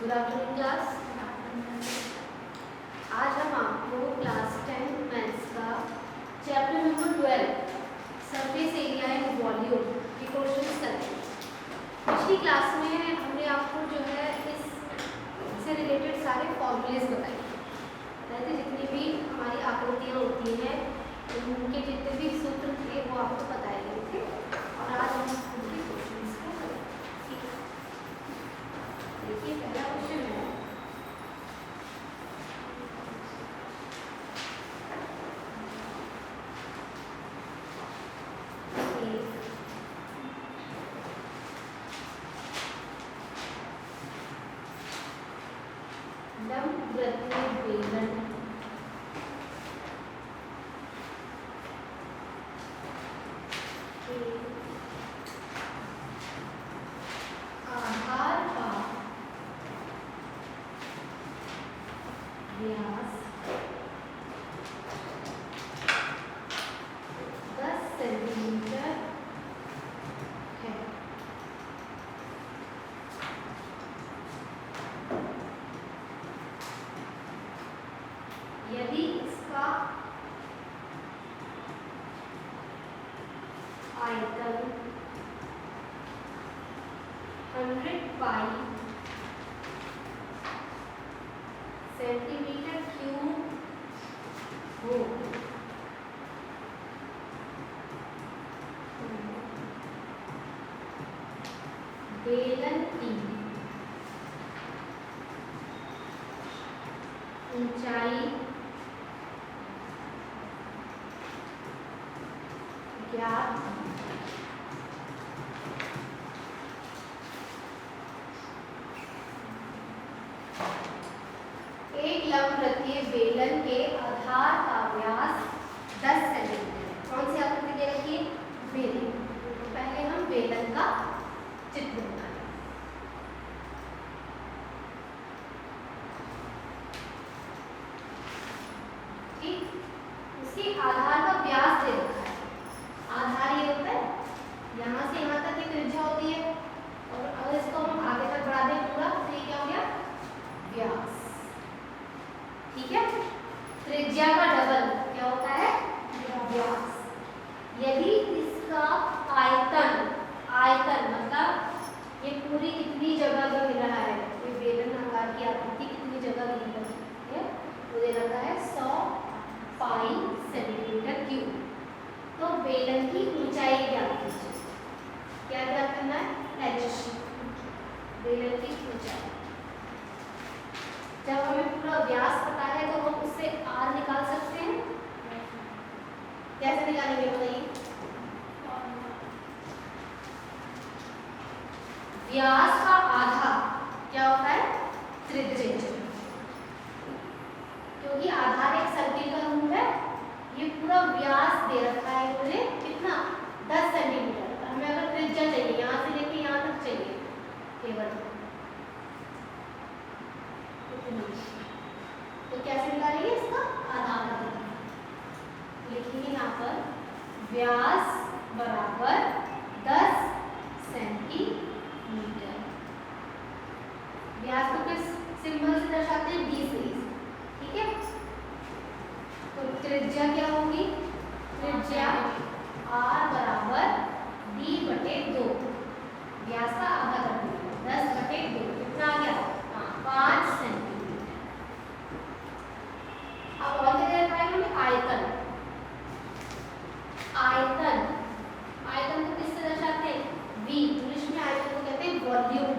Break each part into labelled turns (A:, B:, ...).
A: Good afternoon class. आज हम आपको क्लास 10 मैथ्स का chapter number 12 surface area and volume के क्वेश्चंस करेंगे। पिछली क्लास में हमने आपको जो है इससे रिलेटेड सारे फॉर्मूलेज बताए थे। जितनी भी हमारी आकृतियाँ होती हैं उनके जितने भी सूत्र थे वो आपको बताए गए थे और आज हम उनके क्वेश्चंस को करेंगे। देखिए पहला क्वेश्चन है लंबवृत्तीय बेलन के आधार का व्यास 10 सेंटीमीटर है। यदि इसका आयतन 100 पाई सेंटीमीटर क्यूब हो बेलन की ऊंचाई ज्ञात एक लंबवृत्तीय बेलन के आधार का व्यास 10 सेंटीमीटर है। कौन सी आकृति दे रखी है? बेलन। तो पहले हम बेलन का चित्र बनाएं। ठीक, उसके आधार का व्यास दे रखा है। आधार ये होता है यहाँ से यहाँ तक की त्रिज्या होती है और अगर इसको हम आगे तक बढ़ा दें पूरा तो ये क्या हो गया? व्यास। ठीक है, त्रिज्या का डबल क्या होता है? व्यास। यदि इसका आयतन मतलब ये पूरी कितनी जगह का मिल रहा है, ये बेलन आकार की आकृति कितनी जगह मिल रही है वो दे रखा है 100 पाई सेंटीमीटर क्यूब। तो बेलन की ऊंचाई ज्ञात कीजिए। क्या ज्ञात करना है? h। बेलन की ऊंचाई। जब हमें पूरा व्यास पता है तो हम उससे r निकाल सकते हैं। कैसे निकालेंगे बताइए? व्यास का आधा क्या होता है? त्रिज्या। क्योंकि आधार एक सर्किल का रूप है, ये पूरा व्यास दे रखा है मुझे कितना? 10 सेंटीमीटर। हमें अगर त्रिज्या चाहिए यहाँ से लेके यहाँ तक चाहिए केवल, तो कैसे निकालेंगे इसका आधार? लिखेंगे यहाँ पर व्यास बराबर 10 सेंटीमीटर। व्यास को किस सिंबल से दर्शाते हैं? d से। ठीक है, तो त्रिज्या क्या होगी? त्रिज्या r बराबर d/2। व्यास का आधा कर दिया, 10/2 कितना आ गया? 5 सेंटीमीटर। अब और क्या दे रखा है हमें? आयतन। आयतन को किससे दर्शाते हैं? v। इंग्लिश में आयतन को कहते हैं वॉल्यूम।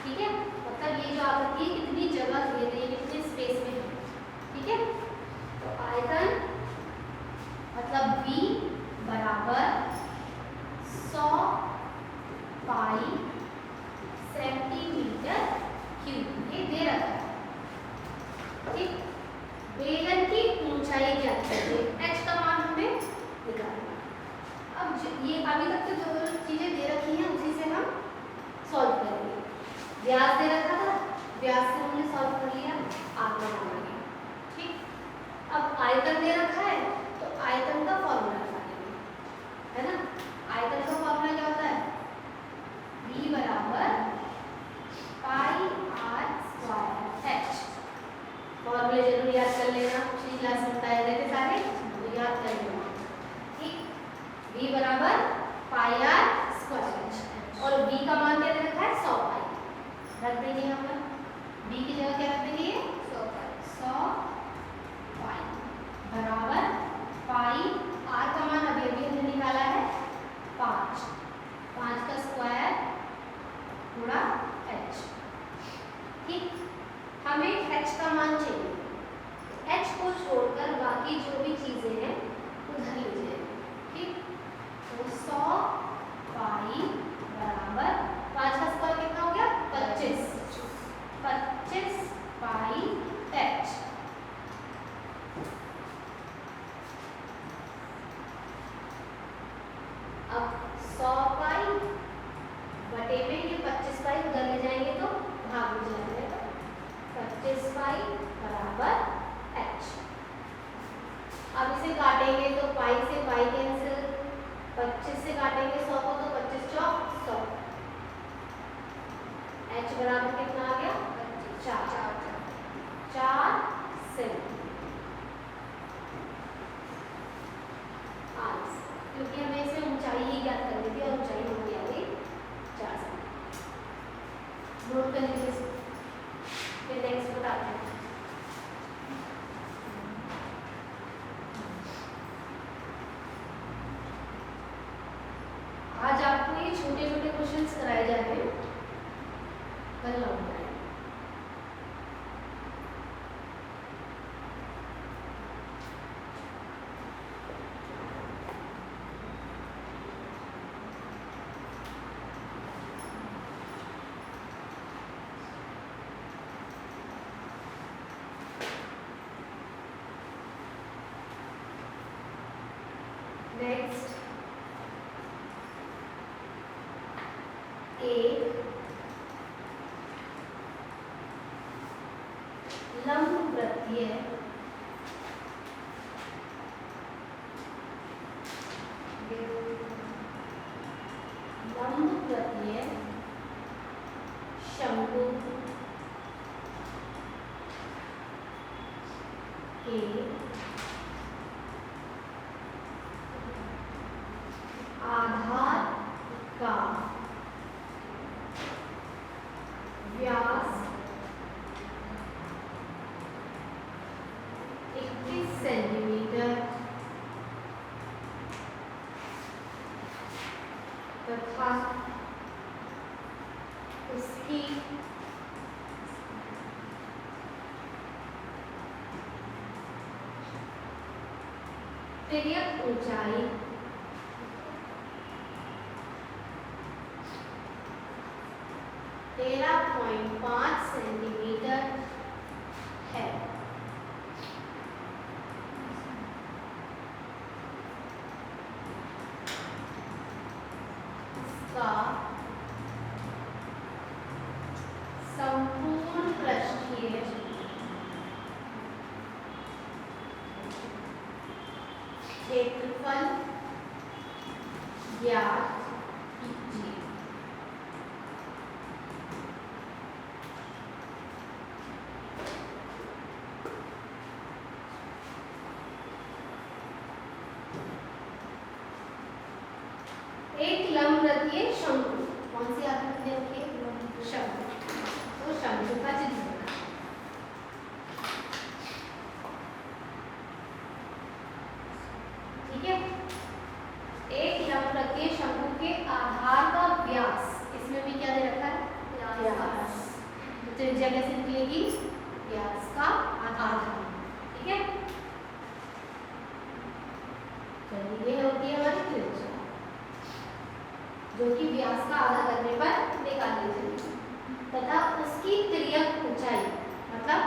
A: ठीक है, मतलब ये जो आकृति है कितनी जगह ले रही है, कितने स्पेस में है। ठीक है, तो आयतन मतलब v बराबर 100 पाई सेंटीमीटर क्यूब, ये दे रखा है। ठीक, बेलन की ऊंचाई क्या कीजिए? h का मान हमें निकालना। अब ये अभी तक तो जो चीजें दे रखी हैं उसी से हम सॉल्व करेंगे। व्यास दे रखा था, व्यास से हमने सॉल्व कर लिया, आगे बढ़ना गया। ठीक, अब आयतन दे रखा है तो आयतन का फॉर्मूला निकालेंगे, है ना? आयतन का फॉर्मूला क्या होता है? v बराबर पाई r गुणा h। ठीक, हमें h का मान चाहिए, h को छोड़कर बाकी जो भी चीजें हैं उधर लीजिए। ठीक, तो 100 पाई बराबर 5 का स्क्वायर कितना हो गया 25, 25 पाई h। अब 100 पाई बटे में ये 25 पाई उधर ले जाएंगे तो भाग हो जाएगा, 25 पाई बराबर h। अब इसे काटेंगे तो पाई से पाई कैंसिल, 25 से काटेंगे 100 को तो 25 चौक 100, h बराबर कितना आ गया 4 सेंटीमीटर। क्योंकि हमें इसमें ऊंचाई ही ज्ञात करनी थी और ऊंचाई हमारी आ गई 4 सेंटीमीटर। नोट कर लीजिए, फिर नेक्स्ट बताते हैं। आज आपको ये छोटे छोटे क्वेश्चंस कराए जा रहे हैं, कल लॉन्ग कराएंगे। नेक्स्ट, एक लंबवृत्तीय शंकु के आधार का व्यास 21 सेंटीमीटर तथा उसकी तिर्यक ऊंचाई 13.5 सेंटीमीटर है। इसका संपूर्ण पृष्ठीय क्षेत्रफल ज्ञात कीजिए। एक लंबवृत्तीय शंकु, कौन सी आकृति रखी है शंकु, तो शंकु का चित्र बना। ठीक है, एक लंबवृत्तीय शंकु के आधार का व्यास, इसमें भी क्या दे रखा है व्यास, तो त्रिज्या कैसे निकलेगी व्यास का आधार। ठीक है, चलिए ये होती है हमारी त्रिज्या जो कि व्यास का आधा करने पर निकाल ली जाएगी, तथा उसकी तिर्यक ऊंचाई मतलब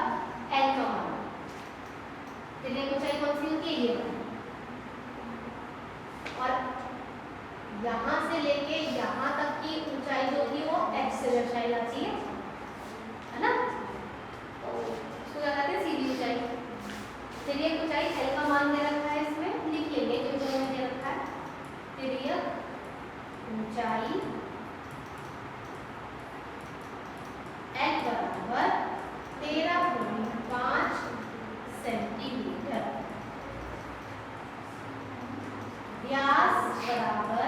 A: L का मान। तिर्यक ऊंचाई कौन सी होती है ये वाली, और यहाँ से लेके यहाँ तक की ऊंचाई जो थी वो x से दर्शाई जाती है ना, तो इसको क्या कहते हैं सीधी ऊंचाई। तिर्यक ऊंचाई L का मान दे रखा है, इसमें लिख लेंगे जो जो हमें दे रखा है। तिर्यक ऊंचाई L बराबर 13.5 सेंटीमीटर, व्यास बराबर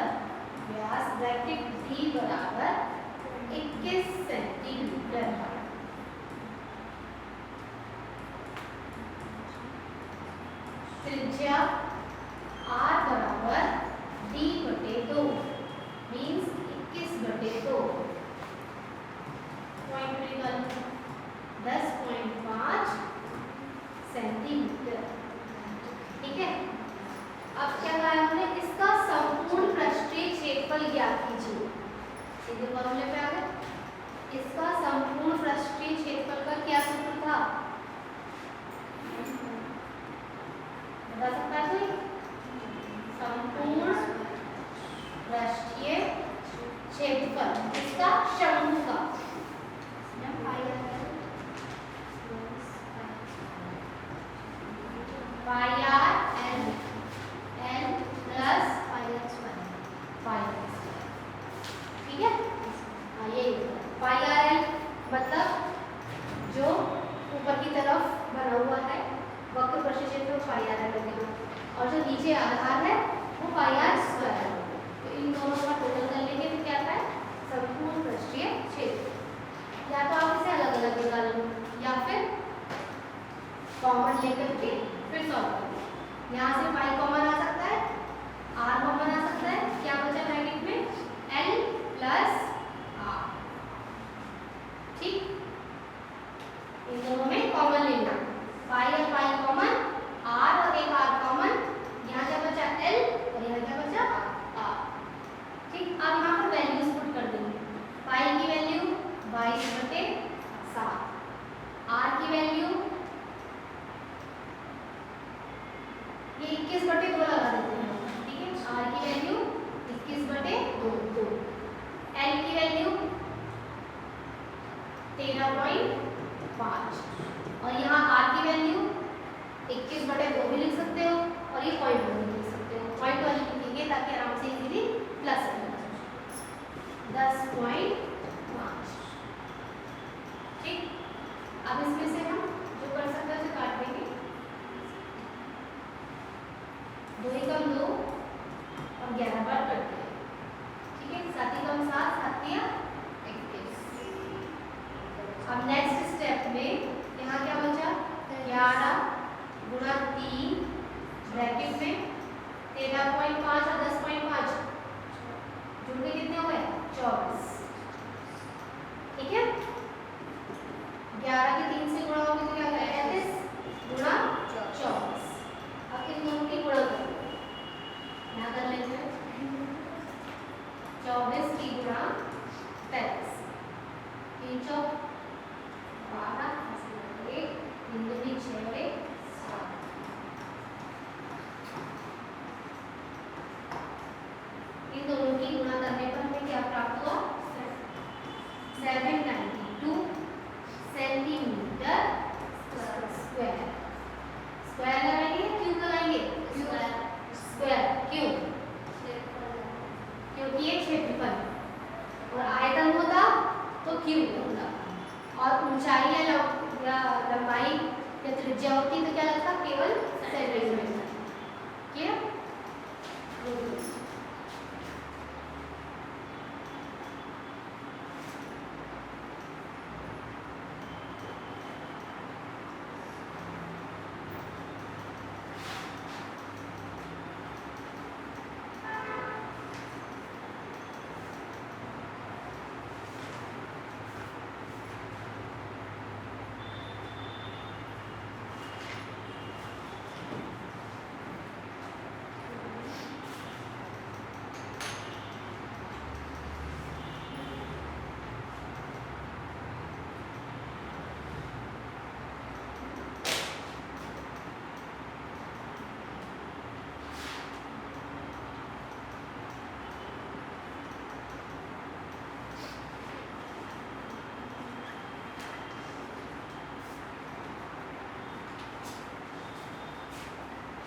A: व्यास ब्रैकेट D बराबर 21 सेंटीमीटर, त्रिज्या R बराबर D/2 मीन्स 21/2, पॉइंट निकाल 10.5 सेंटीमीटर। ठीक है, अब क्या कहा है हमने, इसका संपूर्ण पृष्ठीय क्षेत्रफल ज्ञात कीजिए। सीधे फॉर्मूले पे आ गए। इसका संपूर्ण पृष्ठीय क्षेत्रफल का क्या सूत्र था, बता सकता है कोई? संपूर्ण पृष्ठीय क्षेत्रफल इसका शंकु का pi r l l plus pi r. ठीक है, ये पाई आर एल मतलब जो ऊपर की तरफ बना हुआ है वक्र पृष्ठीय क्षेत्र पाई आर एल होगा, और जो नीचे आधार है वो पाई आर स्क्वायर होगा। तो इन दोनों का टोटल कर लेंगे तो क्या आता है, संपूर्ण पृष्ठीय क्षेत्र। या तो आप इसे अलग अलग निकाल लो या फिर कॉमन लेकर के फिर सॉल्व करो। यहाँ से पाई कॉमन आ सकता है, आर कॉमन आ सकता है, क्या बचा ब्रैकेट में एल प्लस आर। ठीक, इन दोनों में कॉमन लेना, पाई और पाई कॉमन, आर और एक आर कॉमन, यहाँ क्या बचा एल और यहाँ क्या बचा आर। ठीक, अब यहाँ पर वैल्यूज पुट कर देंगे। पाई की वैल्यू 22/7, आर की वैल्यू ये 21/2 लगा देते हैं। ठीक है, आर की वैल्यू 21/2, एल की वैल्यू 13.5 और यहाँ आर की वैल्यू 21/2 भी लिख सकते हो और ये पॉइंट भी लिख सकते हो। पॉइंट वाली लिखेंगे ताकि आराम से इजीली प्लस 10.5। ठीक, अब इसमें से हम जो कर सकते हैं उसे काट देंगे। 2 ही कम 2 और 11 बार करते हैं। ठीक है, 7 ही कम 7, 7 या 21। अब नेक्स्ट स्टेप में यहाँ क्या बचा, 11 गुणा 3 ब्रैकेट में 13.5 और 10.5 जुड़ के कितने हो गए 24। ठीक है, 11 के 3 से गुणा होगी तो क्या होगा 33 गुणा 24। अब इन दोनों की गुणा करो, यहाँ कर लेते हैं 24 की गुणा 33, 3 चौक 12, 1 3 2 6 और 1 7। इन दोनों की गुणा करने पर हमें क्या प्राप्त हुआ, 792 सेंटीमीटर स्क्वायर। स्क्वायर लगाएंगे क्यूब लगाएंगे, स्क्वायर क्यूब, क्योंकि ये क्षेत्रफल और आयतन होता तो क्यूब होता, और ऊंचाई या लंबाई या त्रिज्या होती तो क्या लगता, केवल सेंटीमीटर। क्लियर?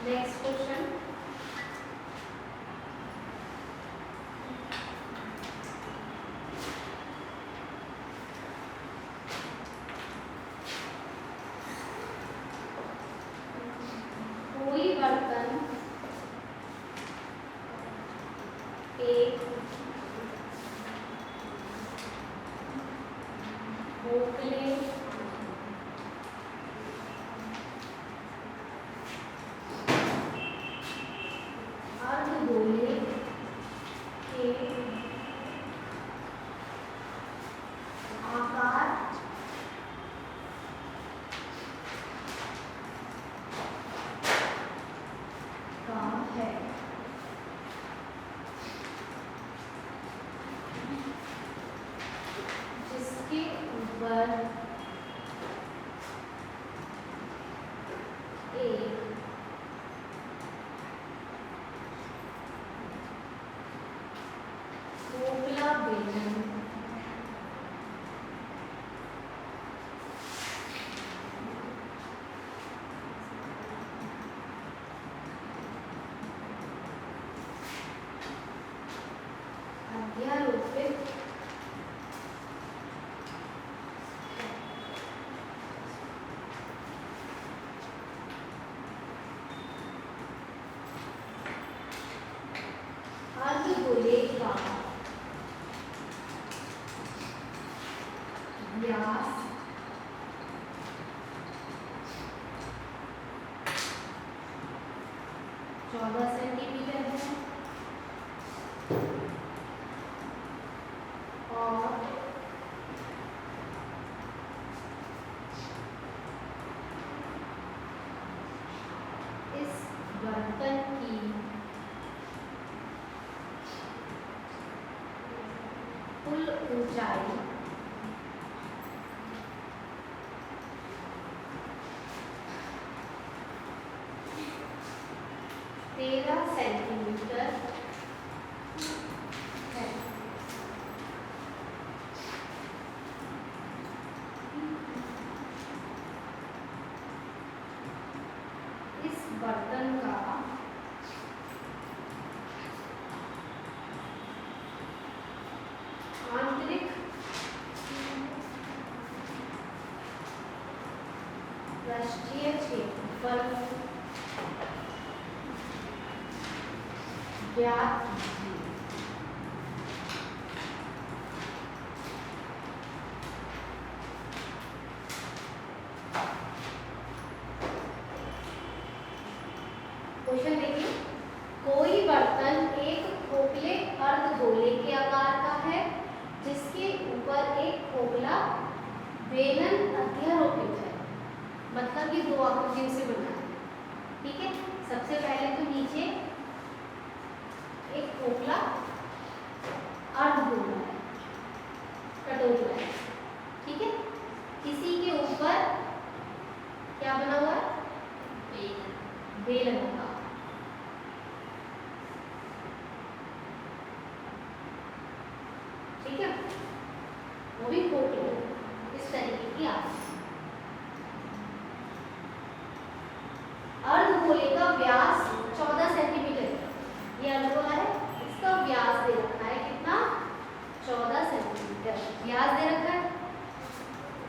A: Next question. कोई बर्तन एक बोतले अर्धगोले के आकार ऊपर एक खोखला बेलन अध्यारोपित अर्धगोले का व्यास 14 सेंटीमीटर है और इस बर्तन की कुल ऊंचाई 13 सेंटीमीटर है। इस बर्तन का आंतरिक पृष्ठीय क्षेत्रफल ज्ञात कीजिए। क्वेश्चन देखिए, कोई बर्तन एक खोखले अर्धगोले के आकार का है जिसके ऊपर एक खोखला बेलन अध्यारोपित है, मतलब कि दो आकृतियों से बना है। ठीक है, सबसे पहले तो नीचे एक खोखला अर्धगोला है, कटोरा है। ठीक है, इसी के ऊपर क्या बना हुआ है? बेलन का। ठीक है, वो भी खोखला इस तरीके की आकृति। अर्धगोले का व्यास 14 सेंटीमीटर। ये अर्धगोला है, इसका व्यास दे रखा है कितना? 14 सेंटीमीटर व्यास दे रखा है।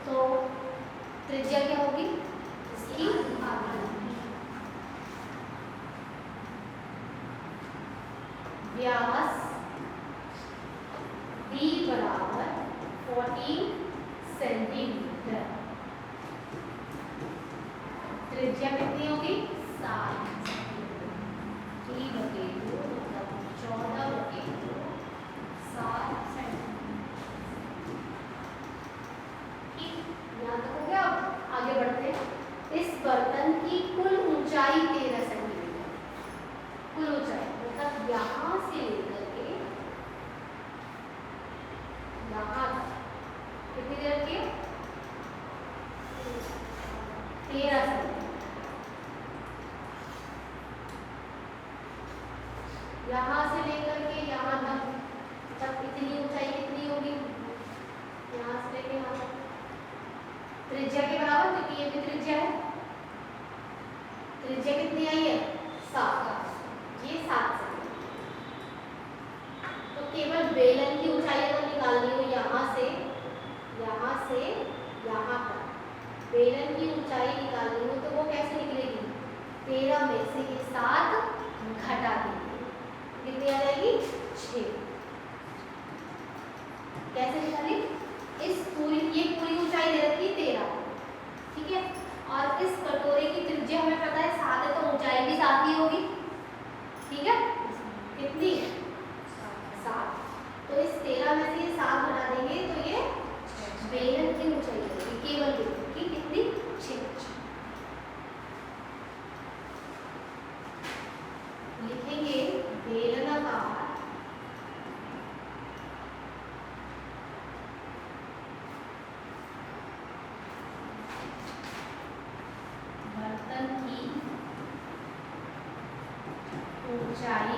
A: तो त्रिज्या क्या होगी इसकी? व्यास d बराबर 14 सेंटीमीटर। त्रिज्या कितनी होगी? 7। d बटे 2 मतलब 14 बटे 2 7 सेंटीमीटर। ठीक, यहाँ तक हो गया। अब आगे बढ़ते हैं। इस बर्तन की कुल ऊंचाई 13 सेंटीमीटर। कुल ऊंचाई मतलब यहाँ से लेकर के यहाँ तक कितनी देर की? 13 सेंटीमीटर। यहाँ से लेकर के यहाँ तक इतनी ऊंचाई कितनी होगी? यहाँ से लेकर यहाँ तक त्रिज्या के बराबर, क्योंकि ये भी त्रिज्या है। त्रिज्या कितनी आई है? 7। ये 7 सेंटीमीटर। तो केवल बेलन की ऊंचाई अगर निकालनी हो यहाँ से यहाँ तक बेलन की ऊंचाई निकालनी हो तो वो कैसे निकलेगी? 13 में से ये 7 घटा देंगे, कितनी आ जाएगी? 6। कैसे निकाली? ये पूरी ऊंचाई दे रखी 13। ठीक है, और इस कटोरे की त्रिज्या हमें पता है 7 है, तो ऊंचाई भी 7 ही होगी। ठीक है, कितनी? 7। तो इस 13 में से ये 7 घटा देंगे तो ये बेलन की ऊंचाई होगी, केवल बेलन की कितनी? 6। लिखेंगे बेलनाकार ऊंचाई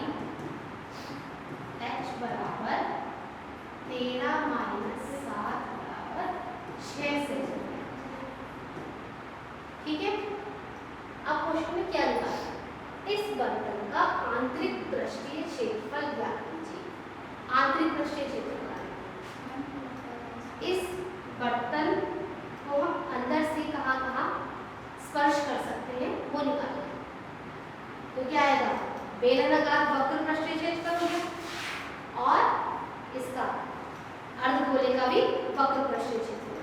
A: h बराबर 13 माइनस 7 बराबर 6 से। ठीक है, अब क्वेश्चन में क्या लिखा है? इस बर्तन का आंतरिक पृष्ठीय क्षेत्रफल ज्ञात कीजिए। आंतरिक पृष्ठीय क्षेत्रफल, इस बर्तन को हम अंदर से कहाँ कहाँ स्पर्श कर सकते हैं वो निकालें। तो क्या आएगा? बेलनाकार वक्र पृष्ठीय क्षेत्रफल हो गया और इसका अर्धगोले का भी वक्र पृष्ठीय क्षेत्रफल।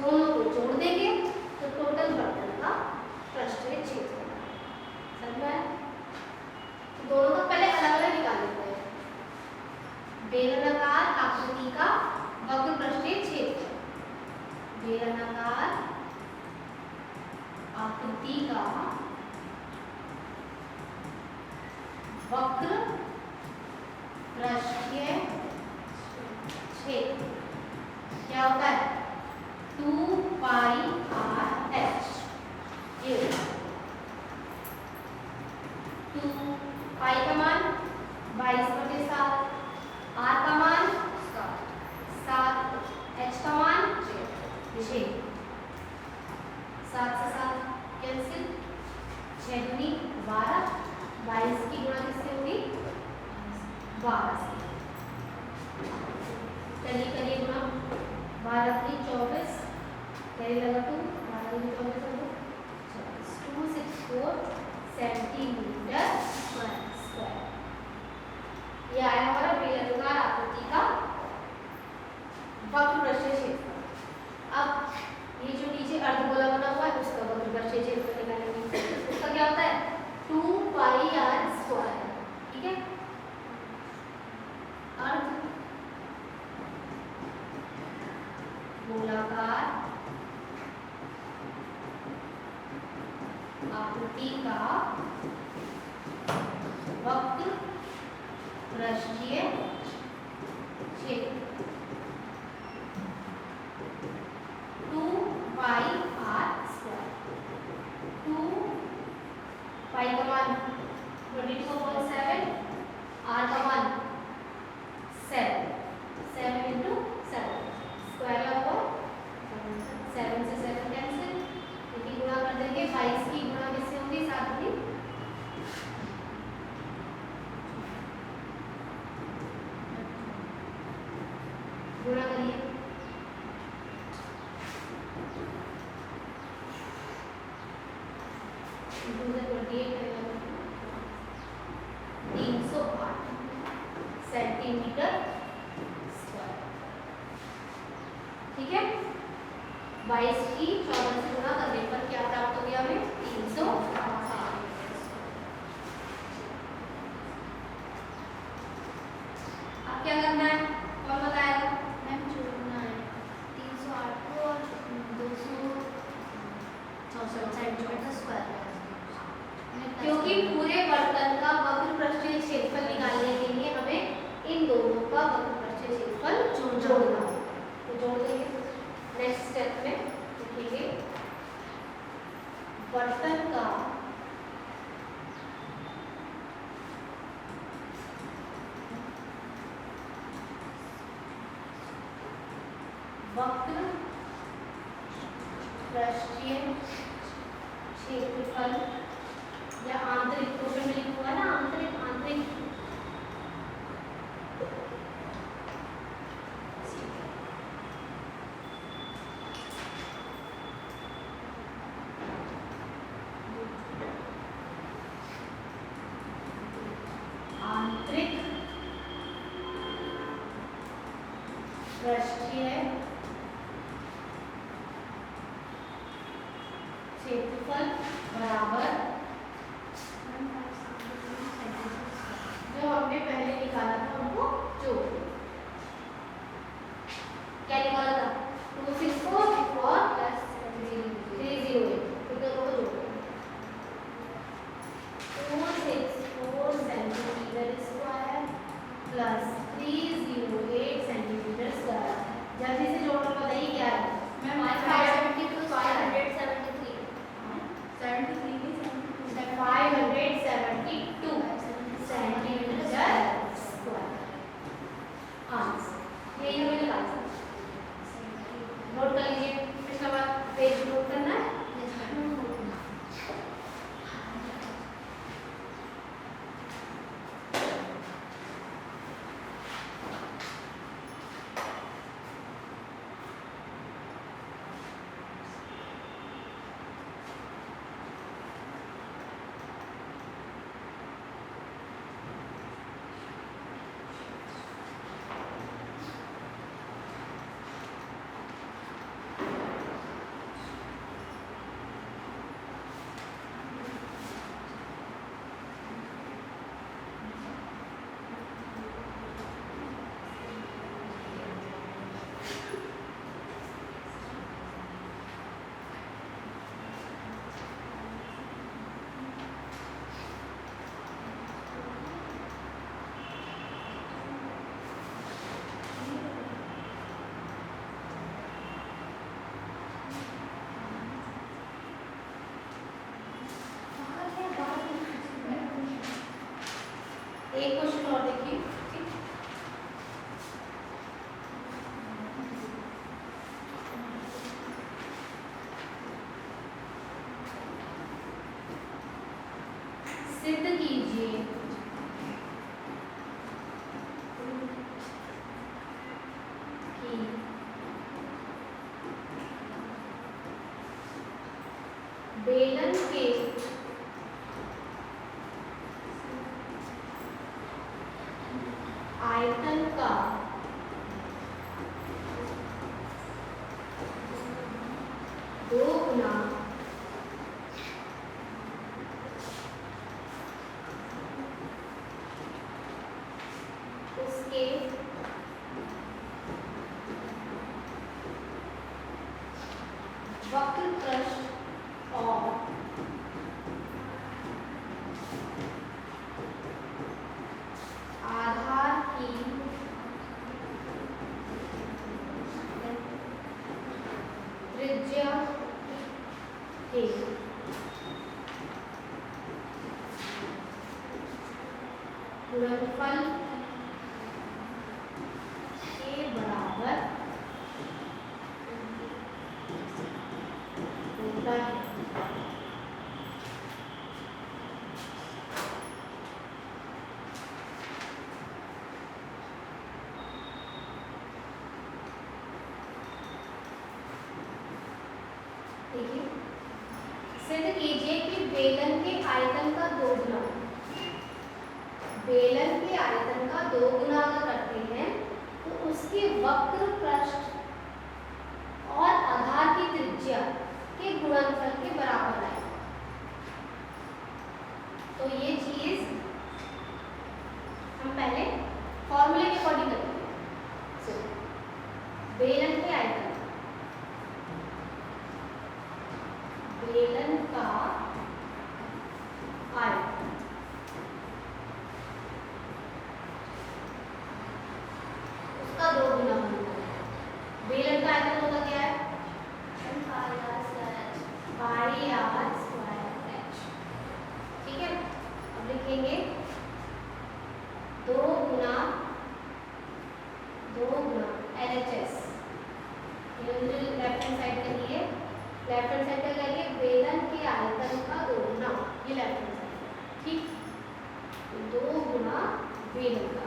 A: दोनों को जोड़ देंगे तो टोटल बर्तन का पृष्ठीय क्षेत्रफल। समझ में आया? तो दोनों का पहले अलग अलग निकाल लेते हैं। बेलनाकार आकृति का वक्र पृष्ठीय क्षेत्रफल, बेलनाकार आकृति का वक्र पृष्ठीय क्षेत्र क्या होता है? 2 पाई r h। ये 2 पाई का मान 22/7, r का मान 7, h का मान 6। 7 से 7 कैंसिल, 6 दूनी 12, 22 की गुणा किससे होगी? 12 से। चलिए करिए गुणा, 12 की 24, कैरी लगा 2, 12 की 24 हो 264 सेंटीमीटर स्क्वायर। ये आया हमारा बेलनाकार आकृति का वक्र पृष्ठीय क्षेत्रफल। अब ये जो नीचे अर्धगोला बना हुआ है उसका वक्र पृष्ठीय क्षेत्रफल निकालेंगे। उसका क्या होता है? 2 पाई r स्क्वायर। ठीक है, अर्धगोलाकार आकृति का वक्र पृष्ठीय क्षेत्र 2 पाई r स्क्वायर। 2 पाई का मान 22.7, r का मान 7 into 7 स्क्वायर लगा 7 से 7 कैंसिल, क्योंकि गुणा कर देंगे 22 की गुणा किससे होगी? 7 की। गुणा करिए, सेंटीमीटर स्क्वायर। ठीक है, 22 की 14 से गुणा करने पर क्या प्राप्त हो गया हमें? 308। अब क्या करना है? कौन बताएगा?
B: मैम जोड़ना है 308 को और 264 सेंटीमीटर स्क्वायर।
A: क्योंकि पूरे बर्तन का वक्र पृष्ठीय क्षेत्रफल निकालने के लिए हमें इन दोनों का वक्र पृष्ठीय क्षेत्रफल जोड़ना है। तो जोड़ देंगे। नेक्स्ट स्टेप में लिखेंगे बर्तन का वक्र पृष्ठीय क्षेत्रफल या आंतरिक, क्वेश्चन में लिखा हुआ है ना आंतरिक, आंतरिक आंतरिक पृष्ठीय क्षेत्रफल बराबर जो हमने पहले निकाला था उनको जोड़। क्या निकाला था? 264 प्लस 308, तो दोनों को जोड़ 264 centimetre square plus 308 centimetre square. जल्दी से जोड़ना बताइए क्या है?
B: मैम 573 572
A: सिद्ध कीजिए कि बेलन के आयतन का दो गुना उसके वक्र पृष्ठ और आधार की त्रिज्या के गुणनफल के बराबर होता है। देखिए, सिद्ध कीजिए कि बेलन के आयतन का दो गुना, बेलन के आयतन का दो गुना अगर करते हैं तो उसके वक्र पृष्ठ और आधार की त्रिज्या के गुणनफल के बराबर आए। तो ये चीज हम पहले फॉर्मूले के अकॉर्डिंग करते हैं। सो बेलन के आयतन, बेलन का आयतन उसका दो गुना होगा। बेलन का आयतन होता क्या है? पाई आर स्क्वायर एच। ठीक है, अब लिखेंगे दो गुना LHS। लेफ्ट हैंड साइड के लिए, लेफ्ट हैंड साइड का करिए बेलन के आयतन का दो गुना, ये लेफ्ट हैंड साइड। ठीक, दो गुना बेलन का